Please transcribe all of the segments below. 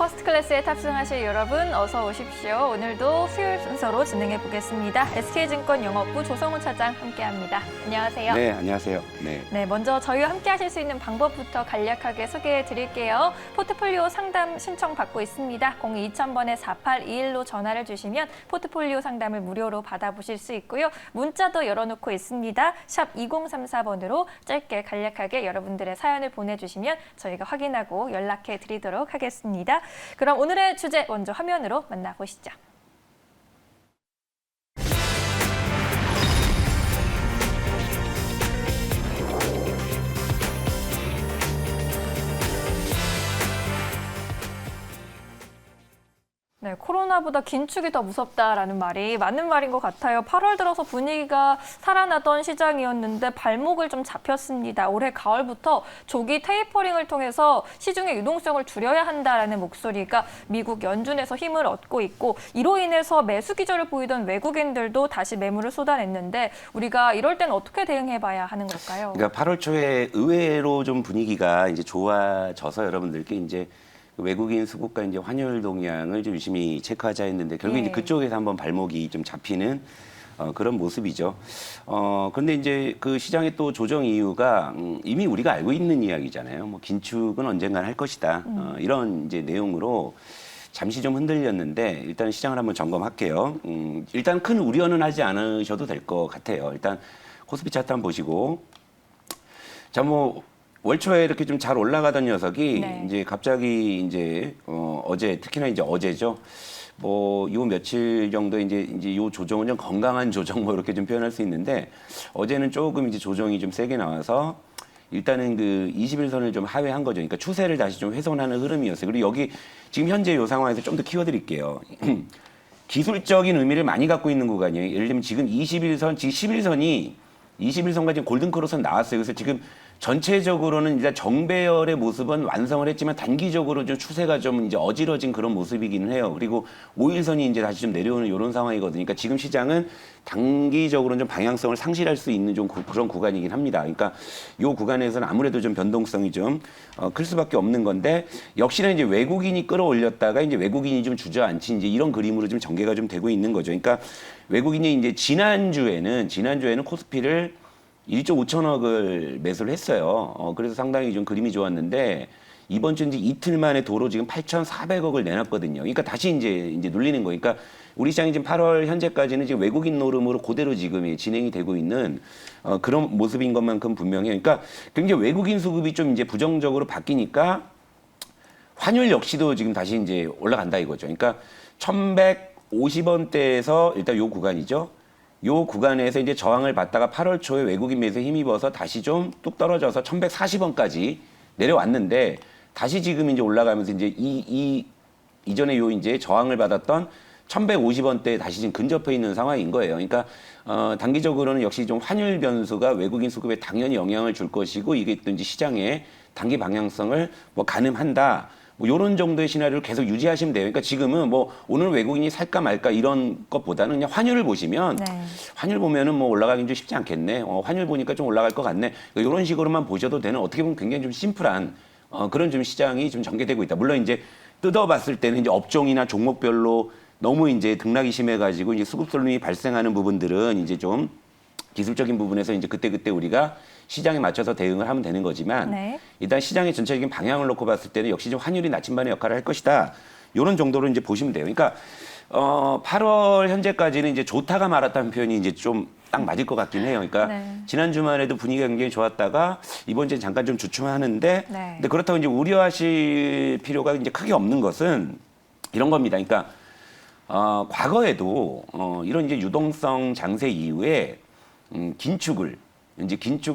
퍼스트클래스에 탑승하실 여러분 어서 오십시오. 오늘도 수요일 순서로 진행해 보겠습니다. SK증권 영업부 조성우 차장 함께합니다. 안녕하세요. 네, 안녕하세요. 네, 먼저 저희와 함께하실 수 있는 방법부터 간략하게 소개해 드릴게요. 포트폴리오 상담 신청 받고 있습니다. 02-2000번에 4821로 전화를 주시면 포트폴리오 상담을 무료로 받아보실 수 있고요. 문자도 열어놓고 있습니다. 샵 2034번으로 짧게 간략하게 여러분들의 사연을 보내주시면 저희가 확인하고 연락해 드리도록 하겠습니다. 그럼 오늘의 주제 먼저 화면으로 만나보시죠. 네, 코로나보다 긴축이 더 무섭다라는 말이 맞는 말인 것 같아요. 8월 들어서 분위기가 살아나던 시장이었는데 발목을 좀 잡혔습니다. 올해 가을부터 조기 테이퍼링을 통해서 시중의 유동성을 줄여야 한다라는 목소리가 미국 연준에서 힘을 얻고 있고 이로 인해서 매수 기조를 보이던 외국인들도 다시 매물을 쏟아냈는데 우리가 이럴 땐 어떻게 대응해봐야 하는 걸까요? 그러니까 8월 초에 의외로 좀 분위기가 이제 좋아져서 여러분들께 이제 외국인 수급과 이제 환율 동향을 좀 유심히 체크하자 했는데 결국 이제 그쪽에서 한번 발목이 좀 잡히는 그런 모습이죠. 그런데 이제 그 시장의 또 조정 이유가 이미 우리가 알고 있는 이야기잖아요. 뭐 긴축은 언젠간 할 것이다. 이런 이제 내용으로 잠시 좀 흔들렸는데 일단 시장을 한번 점검할게요. 일단 큰 우려는 하지 않으셔도 될 것 같아요. 일단 코스피 차트 한번 보시고 자 뭐. 월 초에 이렇게 좀 잘 올라가던 녀석이 이제 갑자기 이제 어제 특히나 이제 어제죠. 뭐 요 며칠 정도 이제 요 조정은 좀 건강한 조정 뭐 이렇게 좀 표현할 수 있는데 어제는 조금 이제 조정이 좀 세게 나와서 일단은 그 21선을 좀 하회한 거죠. 그러니까 추세를 다시 좀 훼손하는 흐름이었어요. 그리고 여기 지금 현재 요 상황에서 좀 더 키워드릴게요. 기술적인 의미를 많이 갖고 있는 구간이에요. 예를 들면 지금 21선, 지금 11선이 21선까지 지금 골든크로스는 나왔어요. 그래서 지금 전체적으로는 일단 정배열의 모습은 완성을 했지만 단기적으로 좀 추세가 좀 이제 어지러진 그런 모습이기는 해요. 그리고 5일선이 이제 다시 좀 내려오는 이런 상황이거든요. 그러니까 지금 시장은 단기적으로는 좀 방향성을 상실할 수 있는 좀 그런 구간이긴 합니다. 그러니까 이 구간에서는 아무래도 좀 변동성이 좀 클 수밖에 없는 건데 역시나 이제 외국인이 끌어올렸다가 이제 외국인이 좀 주저앉힌 이제 이런 그림으로 좀 전개가 좀 되고 있는 거죠. 그러니까 외국인이 이제 지난주에는 코스피를 1조 5천억을 매수를 했어요. 그래서 상당히 좀 그림이 좋았는데 이번 주 이제 이틀 만에 도로 지금 8,400억을 내놨거든요. 그러니까 다시 이제 눌리는 거예요. 그러니까 우리 시장이 지금 8월 현재까지는 지금 외국인 노름으로 그대로 지금 진행이 되고 있는 그런 모습인 것만큼 분명해요. 그러니까 굉장히 외국인 수급이 좀 이제 부정적으로 바뀌니까 환율 역시도 지금 다시 이제 올라간다 이거죠. 그러니까 1,150원대에서 일단 요 구간이죠. 요 구간에서 이제 저항을 받다가 8월 초에 외국인 매수에 힘입어서 다시 좀 뚝 떨어져서 1,140원까지 내려왔는데 다시 지금 이제 올라가면서 이제 이전에 요 이제 저항을 받았던 1,150원대에 다시 지금 근접해 있는 상황인 거예요. 그러니까 단기적으로는 역시 좀 환율 변수가 외국인 수급에 당연히 영향을 줄 것이고 이게 또 이제 시장의 단기 방향성을 뭐 가늠한다. 뭐 이런 정도의 시나리오를 계속 유지하시면 돼요. 그러니까 지금은 뭐 오늘 외국인이 살까 말까 이런 것보다는 그냥 환율을 보시면 환율 보면은 뭐 올라가긴 좀 쉽지 않겠네. 환율 보니까 좀 올라갈 것 같네. 그러니까 이런 식으로만 보셔도 되는 어떻게 보면 굉장히 좀 심플한 그런 좀 시장이 좀 전개되고 있다. 물론 이제 뜯어봤을 때는 이제 업종이나 종목별로 너무 이제 등락이 심해가지고 이제 수급쏠림이 발생하는 부분들은 이제 좀 기술적인 부분에서 이제 그때 우리가 시장에 맞춰서 대응을 하면 되는 거지만 일단 시장의 전체적인 방향을 놓고 봤을 때는 역시 좀 환율이 나침반의 역할을 할 것이다. 이런 정도로 이제 보시면 돼요. 그러니까 8월 현재까지는 이제 좋다가 말았다는 표현이 이제 좀 딱 맞을 것 같긴 해요. 그러니까 지난 주말에도 분위기가 굉장히 좋았다가 이번 주에 잠깐 좀 주춤하는데 근데 그렇다고 이제 우려하실 필요가 이제 크게 없는 것은 이런 겁니다. 그러니까 과거에도 이런 이제 유동성 장세 이후에 긴축을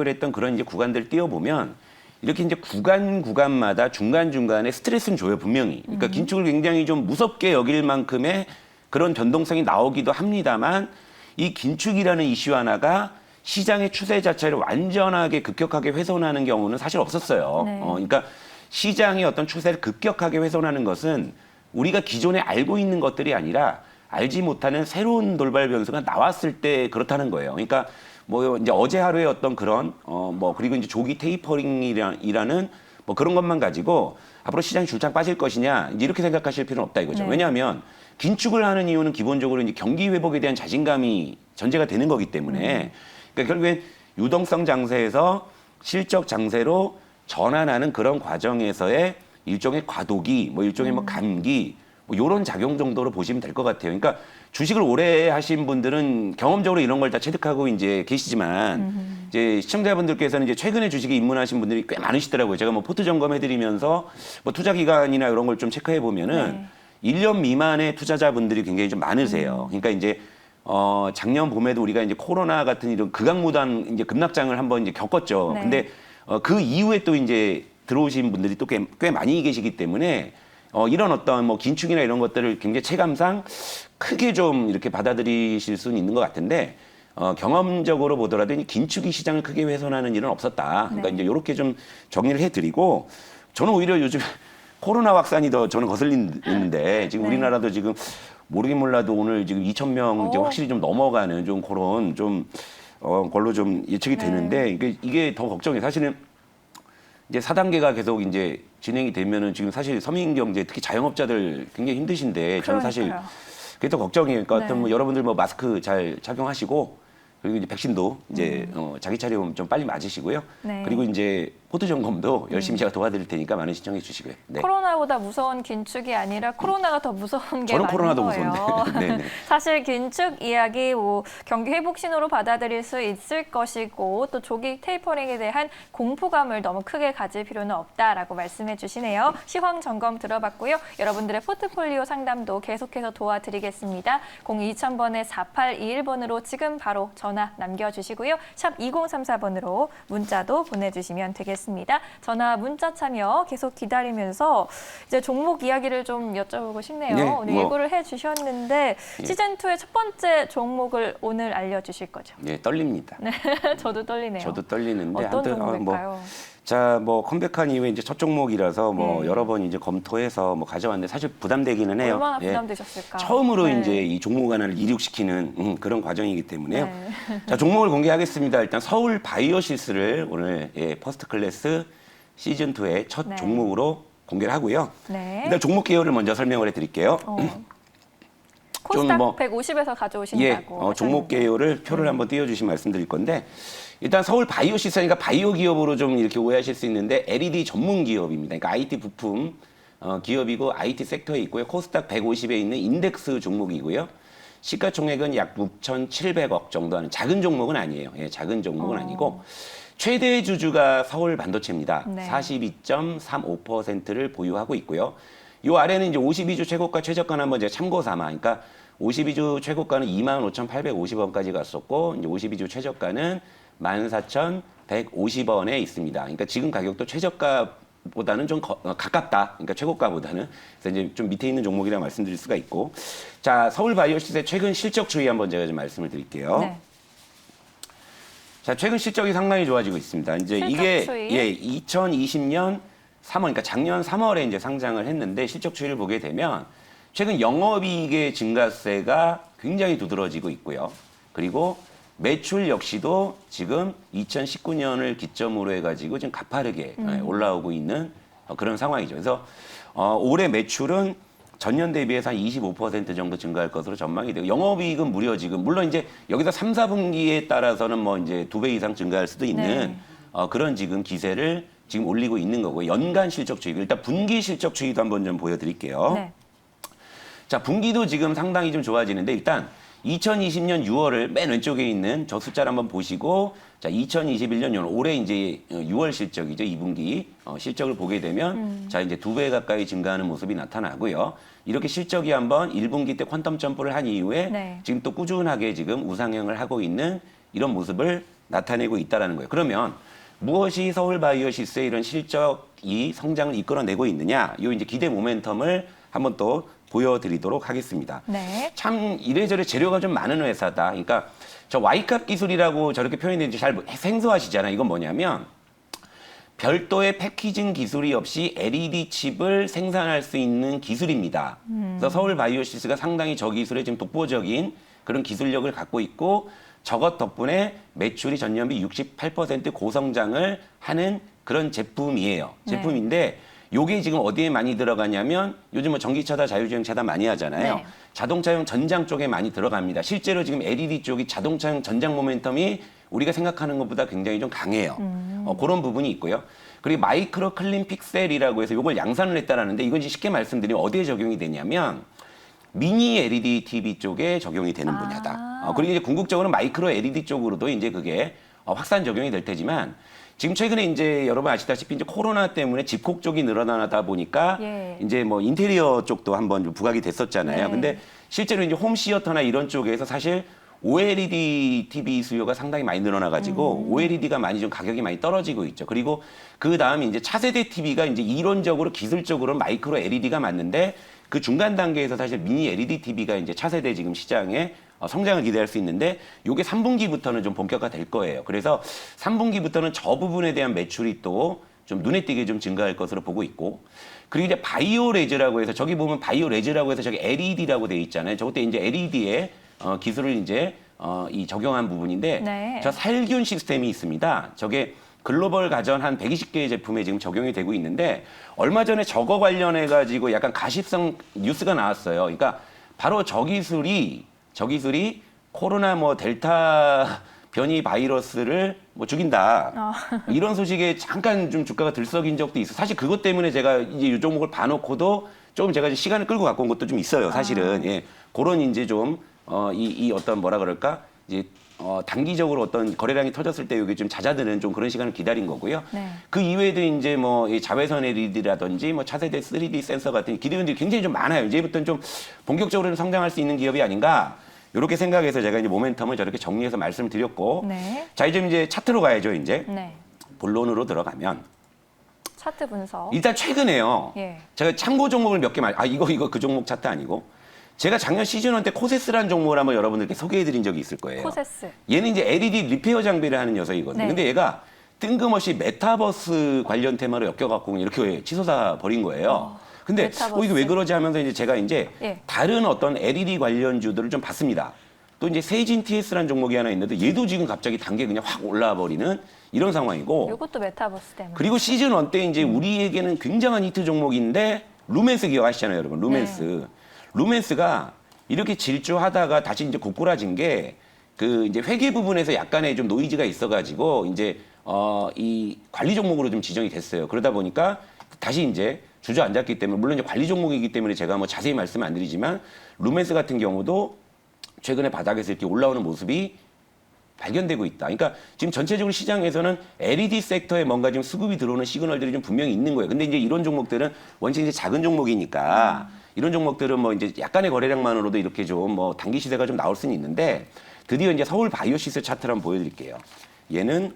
했던 그런 이제 구간들 띄워보면 이렇게 이제 구간마다 중간중간에 스트레스는 줘요, 분명히. 그러니까 긴축을 굉장히 좀 무섭게 여길 만큼의 그런 변동성이 나오기도 합니다만 이 긴축이라는 이슈 하나가 시장의 추세 자체를 완전하게 급격하게 훼손하는 경우는 사실 없었어요. 그러니까 시장의 어떤 추세를 급격하게 훼손하는 것은 우리가 기존에 알고 있는 것들이 아니라 알지 못하는 새로운 돌발 변수가 나왔을 때 그렇다는 거예요. 그러니까 뭐 이제 어제 하루에 어떤 그런 그리고 이제 조기 테이퍼링이라는 뭐 그런 것만 가지고 앞으로 시장이 줄창 빠질 것이냐 이제 이렇게 생각하실 필요는 없다 이거죠. 네. 왜냐하면 긴축을 하는 이유는 기본적으로 이제 경기 회복에 대한 자신감이 전제가 되는 거기 때문에 그러니까 결국엔 유동성 장세에서 실적 장세로 전환하는 그런 과정에서의 일종의 과도기, 뭐 일종의 뭐 감기, 뭐 이런 작용 정도로 보시면 될 것 같아요. 그러니까 주식을 오래 하신 분들은 경험적으로 이런 걸 다 체득하고 이제 계시지만 이제 시청자분들께서는 이제 최근에 주식에 입문하신 분들이 꽤 많으시더라고요. 제가 뭐 포트 점검해드리면서 뭐 투자 기간이나 이런 걸 좀 체크해 보면은 1년 미만의 투자자분들이 굉장히 좀 많으세요. 그러니까 이제 작년 봄에도 우리가 이제 코로나 같은 이런 극악무도한 이제 급락장을 한번 이제 겪었죠. 네. 근데 그 이후에 또 이제 들어오신 분들이 또 꽤 많이 계시기 때문에 이런 어떤 뭐 긴축이나 이런 것들을 굉장히 체감상 크게 좀 이렇게 받아들이실 수는 있는 것 같은데 경험적으로 보더라도 이 긴축이 시장을 크게 훼손하는 일은 없었다. 그러니까 네. 이제 이렇게 좀 정리를 해드리고 저는 오히려 요즘 코로나 확산이 더 저는 거슬리는데 지금 네. 우리나라도 지금 모르긴 몰라도 오늘 지금 2,000명 이제 확실히 좀 넘어가는 좀 그런 좀 걸로 좀 예측이 네. 되는데 이게 더 걱정이에요. 사실은 이제 4단계가 계속 이제 진행이 되면은 지금 사실 서민 경제 특히 자영업자들 굉장히 힘드신데 저는 사실 그러니까요. 그게 더 걱정이에요. 그러니까 어떤 네. 뭐 여러분들 뭐 마스크 잘 착용하시고 그리고 이제 백신도 이제 자기 차례 좀 빨리 맞으시고요. 네. 그리고 이제 포트 점검도 열심히 제가 도와드릴 테니까 많은 시청해 주시고요. 네. 코로나보다 무서운 긴축이 아니라 코로나가 더 무서운 게 저는 맞는 코로나도 거예요. 무서운데. 네네. 사실 긴축 이야기 뭐 경기 회복 신호로 받아들일 수 있을 것이고 또 조기 테이퍼링에 대한 공포감을 너무 크게 가질 필요는 없다라고 말씀해 주시네요. 시황 점검 들어봤고요. 여러분들의 포트폴리오 상담도 계속해서 도와드리겠습니다. 02,000번에 4821번으로 지금 바로 전화 남겨주시고요. 샵 2034번으로 문자도 보내주시면 되겠습니다. 전화 문자 참여 계속 기다리면서 이제 종목 이야기를 좀 여쭤보고 싶네요. 네, 오늘 뭐. 예고를 해주셨는데 시즌2의 첫 번째 종목을 오늘 알려주실 거죠? 예, 떨립니다. 네, 저도 떨리네요. 저도 떨리는데 어떤 아무튼 종목일까요? 뭐 컴백한 이후에 이제 첫 종목이라서 뭐 네. 여러 번 이제 검토해서 뭐 가져왔는데 사실 부담되기는 해요. 얼마나 예. 부담되셨을까? 처음으로 네. 이제 이 종목 하나를 이륙시키는 그런 과정이기 때문에요. 네. 자, 종목을 공개하겠습니다. 일단 서울 바이오시스를 오늘 퍼스트 클래스 시즌 2의 첫 네. 종목으로 공개를 하고요. 네. 일단 종목 개요를 먼저 설명을 해드릴게요. 코스닥 뭐- 150에서 가져오신다고. 종목 하셨는데. 개요를 표를 한번 띄워주시면 말씀드릴 건데 일단 서울 바이오시스니까 바이오 기업으로 좀 이렇게 오해하실 수 있는데 LED 전문 기업입니다. 그러니까 IT 부품 기업이고 IT 섹터에 있고요. 코스닥 150에 있는 인덱스 종목이고요. 시가총액은 약 6,700억 정도 하는 작은 종목은 아니에요. 예, 작은 종목은 아니고 최대 주주가 서울 반도체입니다. 네. 42.35%를 보유하고 있고요. 요 아래는 이제 52주 최고가 최저가는 한번 제가 참고 삼아. 그러니까 52주 최고가는 25,850원까지 갔었고 이제 52주 최저가는 14,150원에 있습니다. 그러니까 지금 가격도 최저가보다는 좀 가깝다. 그러니까 최고가보다는. 그래서 이제 좀 밑에 있는 종목이라 말씀드릴 수가 있고. 자, 서울 바이오시스의 최근 실적 추이 한번 제가 좀 말씀을 드릴게요. 네. 자, 최근 실적이 상당히 좋아지고 있습니다. 이제 이게 실적 추이? 2020년 3월, 그러니까 작년 3월에 이제 상장을 했는데 실적 추이를 보게 되면 최근 영업이익의 증가세가 굉장히 두드러지고 있고요. 그리고 매출 역시도 지금 2019년을 기점으로 해가지고 지금 가파르게 올라오고 있는 그런 상황이죠. 그래서 올해 매출은 전년 대비해서 한 25% 정도 증가할 것으로 전망이 되고 영업이익은 무려 지금 물론 이제 여기서 3, 4분기에 따라서는 뭐 이제 2배 이상 증가할 수도 있는 그런 지금 기세를 지금 올리고 있는 거고 연간 실적 추이 일단 분기 실적 추이도 한번 좀 보여드릴게요. 네. 자, 분기도 지금 상당히 좀 좋아지는데 일단 2020년 6월을 맨 왼쪽에 있는 저 숫자를 한번 보시고 자, 2021년 올해 이제 6월 실적이죠. 2분기 실적을 보게 되면 자, 이제 2배 가까이 증가하는 모습이 나타나고요. 이렇게 실적이 한번 1분기 때 퀀텀 점프를 한 이후에 네. 지금 또 꾸준하게 지금 우상향을 하고 있는 이런 모습을 나타내고 있다라는 거예요. 그러면 무엇이 서울 바이오시스의 이런 실적이 성장을 이끌어내고 있느냐? 이 이제 기대 모멘텀을 한번 또 보여드리도록 하겠습니다. 네. 참 이래저래 재료가 좀 많은 회사다. 그러니까 저 Y값 기술이라고 저렇게 표현되는지 잘 생소하시잖아요. 이건 뭐냐면 별도의 패키징 기술이 없이 LED 칩을 생산할 수 있는 기술입니다. 그래서 서울 바이오시스가 상당히 저 기술에 지금 독보적인 그런 기술력을 갖고 있고 저것 덕분에 매출이 전년 비 68% 고성장을 하는 그런 제품이에요. 제품인데 요게 지금 어디에 많이 들어가냐면 요즘 뭐 전기차다 자율주행 차다 많이 하잖아요. 네. 자동차용 전장 쪽에 많이 들어갑니다. 실제로 지금 LED 쪽이 자동차용 전장 모멘텀이 우리가 생각하는 것보다 굉장히 좀 강해요. 그런 부분이 있고요. 그리고 마이크로 클린 픽셀이라고 해서 이걸 양산을 했다라는데 이건 쉽게 말씀드리면 어디에 적용이 되냐면 미니 LED TV 쪽에 적용이 되는 분야다. 그리고 이제 궁극적으로는 마이크로 LED 쪽으로도 이제 그게 확산 적용이 될 테지만 지금 최근에 이제 여러분 아시다시피 이제 코로나 때문에 집콕 쪽이 늘어나다 보니까 이제 뭐 인테리어 쪽도 한번 좀 부각이 됐었잖아요. 근데 실제로 이제 홈 시어터나 이런 쪽에서 사실 OLED TV 수요가 상당히 많이 늘어나가지고 OLED가 많이 좀 가격이 많이 떨어지고 있죠. 그리고 그 다음에 이제 차세대 TV가 이제 이론적으로 기술적으로 마이크로 LED가 맞는데 그 중간 단계에서 사실 미니 LED TV가 이제 차세대 지금 시장에 성장을 기대할 수 있는데 요게 3분기부터는 좀 본격화될 거예요. 그래서 3분기부터는 저 부분에 대한 매출이 또 좀 눈에 띄게 좀 증가할 것으로 보고 있고 그리고 이제 바이오 레즈라고 해서 저기 보면 바이오 레즈라고 해서 저기 LED라고 돼 있잖아요. 저것도 이제 LED에 기술을 이제 이 적용한 부분인데 저 살균 시스템이 있습니다. 저게 글로벌 가전 한 120개의 제품에 지금 적용이 되고 있는데 얼마 전에 저거 관련해 가지고 약간 가십성 뉴스가 나왔어요. 그러니까 바로 저 기술이 코로나 뭐 델타 변이 바이러스를 뭐 죽인다. 이런 소식에 잠깐 좀 주가가 들썩인 적도 있어. 사실 그것 때문에 제가 이제 이 종목을 봐놓고도 조금 제가 이제 시간을 끌고 갖고 온 것도 좀 있어요. 사실은. 예. 그런 이제 좀, 이 어떤 뭐라 그럴까? 이제, 단기적으로 어떤 거래량이 터졌을 때 이게 좀 잦아드는 좀 그런 시간을 기다린 거고요. 그 이외에도 이제 뭐 이 자외선 LED라든지 뭐 차세대 3D 센서 같은 기대들이 굉장히 좀 많아요. 이제부터는 좀 본격적으로 성장할 수 있는 기업이 아닌가. 이렇게 생각해서 제가 이제 모멘텀을 저렇게 정리해서 말씀을 드렸고. 자, 이제 차트로 가야죠, 이제. 본론으로 들어가면. 차트 분석. 일단 최근에요. 제가 참고 종목을 몇 개 이거 그 종목 차트 아니고. 제가 작년 시즌1 때 코세스라는 종목을 한번 여러분들께 소개해드린 적이 있을 거예요. 코세스. 얘는 이제 LED 리페어 장비를 하는 녀석이거든요. 근데 얘가 뜬금없이 메타버스 관련 테마로 엮여갖고 이렇게 치솟아 버린 거예요. 근데 이게 왜 그러지 하면서 이제 제가 이제 다른 어떤 LED 관련주들을 좀 봤습니다. 또 이제 세진 TS라는 종목이 하나 있는데 얘도 지금 갑자기 단계 그냥 확 올라와 버리는 이런 상황이고. 이것도 메타버스 때문에. 그리고 시즌1 때 이제 우리에게는 굉장한 히트 종목인데 루멘스 기억하시잖아요, 여러분. 루멘스. 루멘스가 이렇게 질주하다가 다시 이제 고꾸라진 게 그 이제 회계 부분에서 약간의 좀 노이즈가 있어가지고 이제 이 관리 종목으로 좀 지정이 됐어요. 그러다 보니까 다시 이제 주저앉았기 때문에 물론 이제 관리 종목이기 때문에 제가 뭐 자세히 말씀 안 드리지만 루멘스 같은 경우도 최근에 바닥에서 이렇게 올라오는 모습이 발견되고 있다. 그러니까 지금 전체적으로 시장에서는 LED 섹터에 뭔가 지금 수급이 들어오는 시그널들이 좀 분명히 있는 거예요. 근데 이제 이런 종목들은 원체 이제 작은 종목이니까 이런 종목들은 뭐 이제 약간의 거래량만으로도 이렇게 좀 뭐 단기 시세가 좀 나올 수는 있는데 드디어 이제 서울 바이오시스 차트를 한번 보여드릴게요. 얘는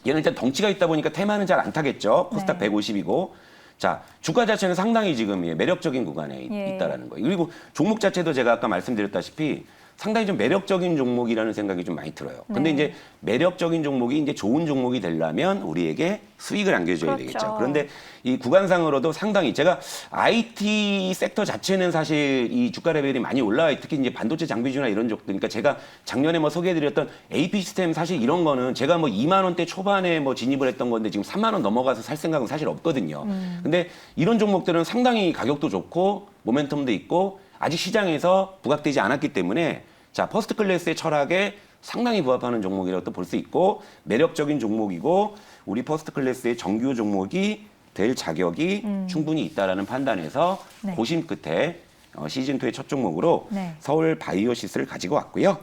일단 덩치가 있다 보니까 테마는 잘 안 타겠죠. 코스닥 150이고. 자, 주가 자체는 상당히 지금 매력적인 구간에 있다라는 거예요. 그리고 종목 자체도 제가 아까 말씀드렸다시피 상당히 좀 매력적인 종목이라는 생각이 좀 많이 들어요. 근데 이제 매력적인 종목이 이제 좋은 종목이 되려면 우리에게 수익을 안겨줘야 되겠죠. 그런데 이 구간상으로도 상당히 제가 IT 섹터 자체는 사실 이 주가 레벨이 많이 올라와요. 특히 이제 반도체 장비주나 이런 쪽들. 그러니까 제가 작년에 뭐 소개해드렸던 AP 시스템 사실 이런 거는 제가 뭐 2만 원대 초반에 뭐 진입을 했던 건데 지금 3만 원 넘어가서 살 생각은 사실 없거든요. 근데 이런 종목들은 상당히 가격도 좋고 모멘텀도 있고 아직 시장에서 부각되지 않았기 때문에 자 퍼스트 클래스의 철학에 상당히 부합하는 종목이라고 또 볼 수 있고 매력적인 종목이고 우리 퍼스트 클래스의 정규 종목이 될 자격이 충분히 있다라는 판단에서 고심 끝에 시즌2의 첫 종목으로 서울 바이오시스를 가지고 왔고요.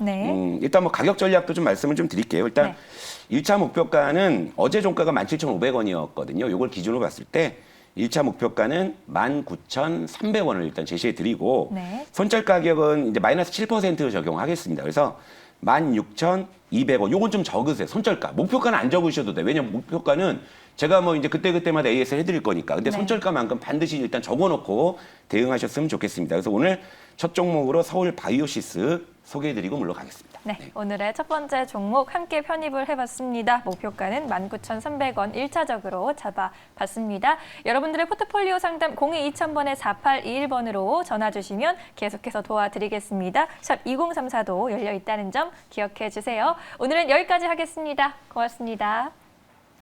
일단 뭐 가격 전략도 좀 말씀을 좀 드릴게요. 일단 1차 목표가는 어제 종가가 17,500원이었거든요. 이걸 기준으로 봤을 때 1차 목표가는 19,300원을 일단 제시해 드리고 손절 가격은 이제 마이너스 7% 적용하겠습니다. 그래서 16,200원. 요건 좀 적으세요. 손절가. 목표가는 안 적으셔도 돼. 왜냐면 목표가는 제가 뭐 이제 그때그때마다 AS 해드릴 거니까. 근데 손절가만큼 반드시 일단 적어놓고 대응하셨으면 좋겠습니다. 그래서 오늘 첫 종목으로 서울 바이오시스 소개해드리고 물러가겠습니다. 오늘의 첫 번째 종목 함께 편입을 해봤습니다. 목표가는 19,300원 1차적으로 잡아봤습니다. 여러분들의 포트폴리오 상담 02-2000번에 4821번으로 전화 주시면 계속해서 도와드리겠습니다. 샵 2034도 열려 있다는 점 기억해 주세요. 오늘은 여기까지 하겠습니다. 고맙습니다.